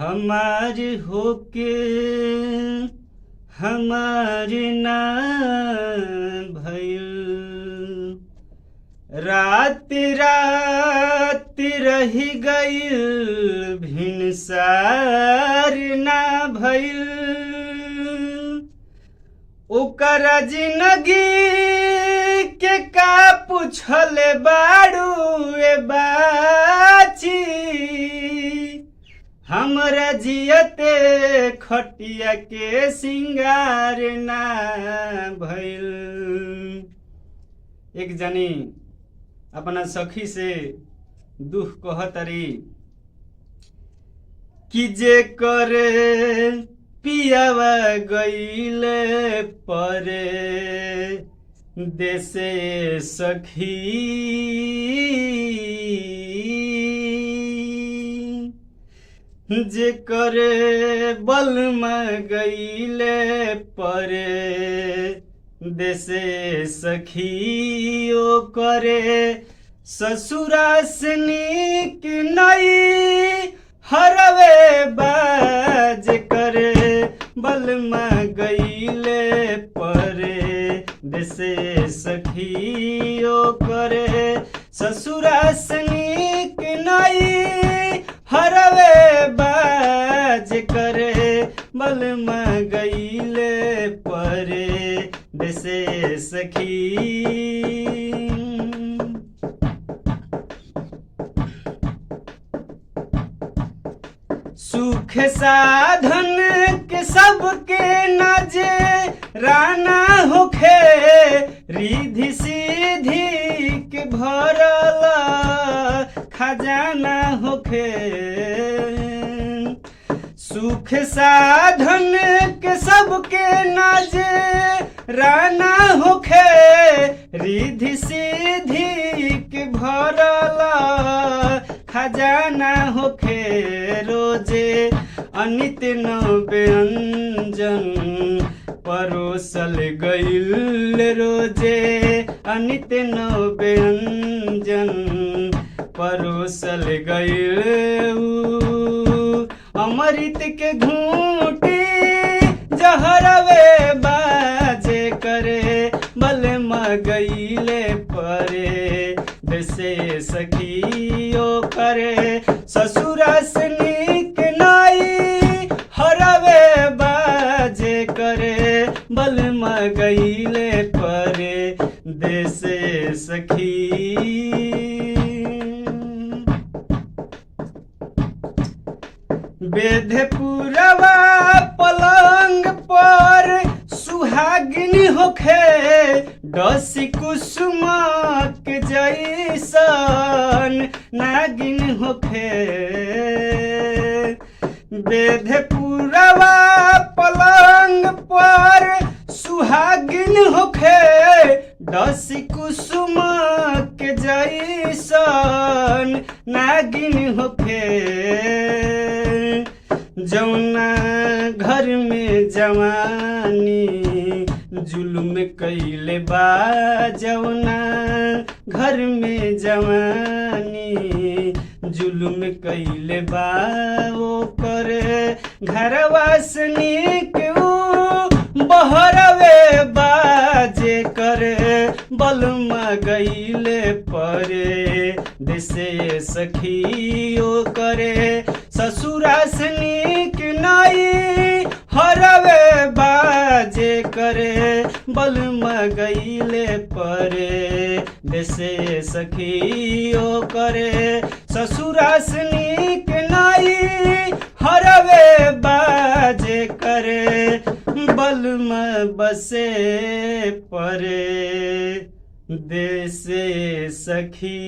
हमारी होके हमारी ना भइल, रात रात रही गइल, भिनसार ना भइल। ओकर जिंदगी के का पूछले बाड़ू ए बाची, हमरा जियते खटिया के सिंगार ना भइल। एक जनी अपना सखी से दुख कहतरी कि जे करे पियावा गईले परे देसे सखी, जे करे बलमा गईले परे देसे सखी, ओ करे ससुरा से नीक नई हरवे बाज करे बलमा गईले परे देसे सखी, ओ करे ससुरा से नीक नई हरवे बाज करे बलमा गईले परे देसे सखी। सुख साधन के सबके नजे राना होखे, रिधि सीधी के भरल खजाना होखे। सुख साधन के सबके नजे राना होखे, रिधि सीधी के भरल खजाना होखे। रोजे अनित व्यंजन परोसल गईल, रोजे अनित व्यंजन परोसल गईल। अमृत के घूंटी जहरवे बाजे करे बलमा गईले परे देसे सखी, ओ करे ससुरा से नीक नाई हरवे बाजे करे बलमा गईले परे देसे सखी। बेधपुरवा पलंग पर सुहागिनी होखे, डसी कुसुम के जैसन नागिन होखे। बेधपुरवा पलंग पर सुहागिन होखे, डसी कुसुम के जैसन नागिन होखे। जौना घर में जवानी जुल्म कइले बा, जौना घर में जवानी जुल्म कइले बा, ओ करे घरवा से नीक बहरवे बाजे करे बलमा गईले परे देसे सखी, ओ करे ससुरा से नीक नाई हरवे बाजे करे बलमा गईले परे देसे सखी, ओ करे ससुरा से नीक नाई हरवे बाजे करे बलमा बसे परे देसे सखी।